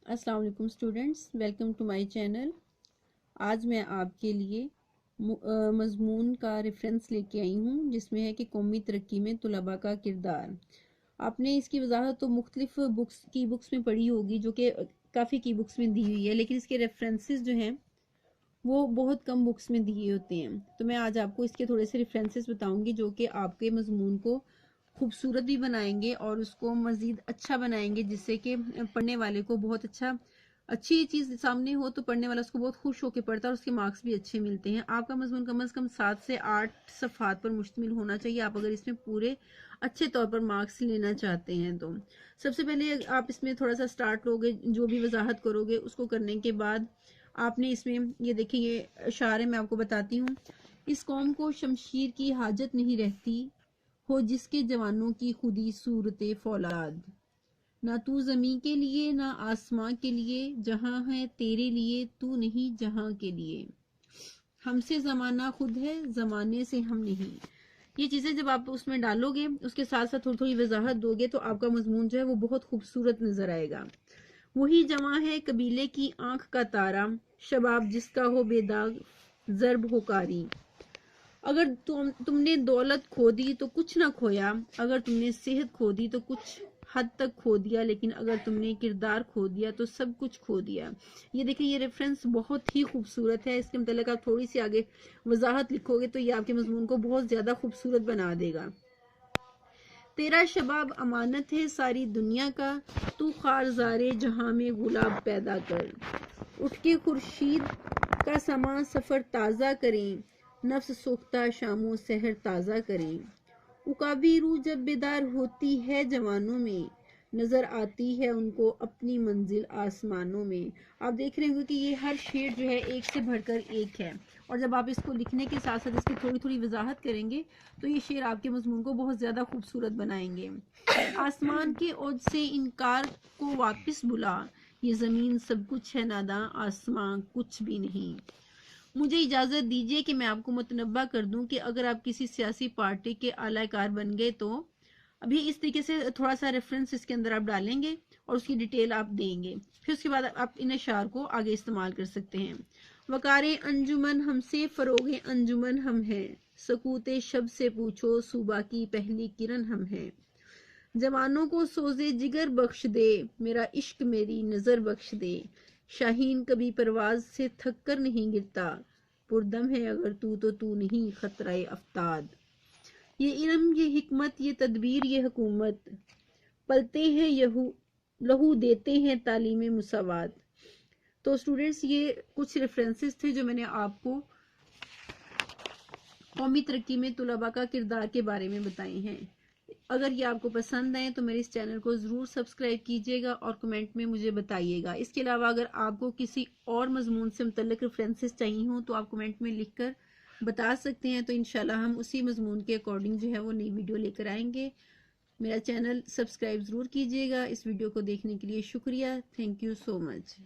अस्सलाम वालेकुम students, welcome to my channel. आज मैं आपके लिए मज़मून का रेफरेंस लेके आई हूँ जिसमें है कि कौमी तरक्की में तुलबा का किरदार। आपने इसकी वजाहत तो मुख्तलिफ बुक्स में पढ़ी होगी, जो कि काफ़ी की बुक्स में दी हुई है, लेकिन इसके रेफरेंसेस जो हैं वो बहुत कम बुक्स में दिए होते हैं। तो मैं आज आपको इसके थोड़े से रेफरेंसेस बताऊंगी जो कि आपके मज़मून को खूबसूरत भी बनाएंगे और उसको मज़ीद अच्छा बनाएंगे, जिससे कि पढ़ने वाले को बहुत अच्छी चीज़ सामने हो तो पढ़ने वाला उसको बहुत खुश होकर पढ़ता है और उसके मार्क्स भी अच्छे मिलते हैं। आपका मज़मून कम से कम 7 से 8 सफ़हात पर मुश्तमिल होना चाहिए, आप अगर इसमें पूरे अच्छे तौर पर मार्क्स लेना चाहते हैं तो। सबसे पहले आप इसमें थोड़ा सा स्टार्ट लोगे, जो भी वजाहत करोगे उसको करने के बाद आपने इसमें ये देखिए, ये इशारे मैं आपको बताती हूँ। इस कौम को शमशीर की हाजत नहीं रहती, हो जिसके जवानों की खुदी सूरत फौलाद। ना तू ज़मीं के लिए ना आसमां के लिए, जहां है तेरे लिए तू नहीं जहां के लिए। हमसे ज़माना खुद है, ज़माने से हम नहीं। ये चीज़ें जब आप उसमें डालोगे, उसके साथ साथ थोड़ी थोड़ी वजाहत दोगे, तो आपका मजमून जो है वो बहुत खूबसूरत नजर आएगा। वही जवां है कबीले की आंख का तारा, शबाब जिसका हो बेदाग ज़र्ब हो कारी। अगर तुमने दौलत खो दी तो कुछ ना खोया, अगर तुमने सेहत खो दी तो कुछ हद तक खो दिया, लेकिन अगर तुमने किरदार खो दिया तो सब कुछ खो दिया। ये देखिए, ये रेफरेंस बहुत ही खूबसूरत है। इसके मतलब आप थोड़ी सी आगे वजाहत लिखोगे तो ये आपके मजमून को बहुत ज्यादा खूबसूरत बना देगा। तेरा शबाब अमानत है सारी दुनिया का, तू खारजारे जहां में गुलाब पैदा कर। उठ के खुर्शीद का समा सफर ताज़ा करें, नफ्स सोख्ता शामो सहर ताज़ा करें। उकाबी रूह जब बेदार होती है जवानों में, नजर आती है उनको अपनी मंजिल आसमानों में। आप देख रहे होंगे कि ये हर शेर जो है एक से बढ़कर एक है, और जब आप इसको लिखने के साथ साथ इसकी थोड़ी थोड़ी वजाहत करेंगे तो ये शेर आपके मजमून को बहुत ज़्यादा खूबसूरत बनाएंगे। आसमान के ओज से इनकार को वापस बुला, ये ज़मीन सब कुछ है नादां, आसमां कुछ भी नहीं। मुझे इजाज़त दीजिए कि मैं आपको मुतनब्बा कर दूं कि अगर आप किसी सियासी पार्टी के आलाकार बन गए तो अभी इस तरीके से थोड़ा सा रेफरेंस इसके अंदर आप डालेंगे और उसकी डिटेल आप देंगे। फिर उसके बाद आप इन अशार को आगे इस्तेमाल कर सकते हैं। वकारे अंजुमन हमसे फरोगे अंजुमन हम हैं, सकूते शब से पूछो सूबा की पहली किरण हम हैं। जवानों को सोजे जिगर बख्श दे, मेरा इश्क मेरी नजर बख्श दे। शाहीन कभी परवाज से थक कर नहीं गिरता, पुरदम है अगर तू तो तू नहीं खतराए अफ्ताद। ये इल्म ये हिकमत ये तदबीर ये हुकूमत, पलते हैं लहू देते हैं तालीम मुसावात। तो स्टूडेंट्स, ये कुछ रेफरेंसेस थे जो मैंने आपको कौमी तरक्की में तुलबा का किरदार के बारे में बताए हैं। अगर ये आपको पसंद आए तो मेरे इस चैनल को ज़रूर सब्सक्राइब कीजिएगा और कमेंट में मुझे बताइएगा। इसके अलावा अगर आपको किसी और मजमून से मुतल्लिक रेफरेंसेस चाहिए हों तो आप कमेंट में लिख कर बता सकते हैं, तो इंशाल्लाह हम उसी मजमून के अकॉर्डिंग जो है वो नई वीडियो लेकर आएंगे। मेरा चैनल सब्सक्राइब ज़रूर कीजिएगा। इस वीडियो को देखने के लिए शुक्रिया। Thank you so much.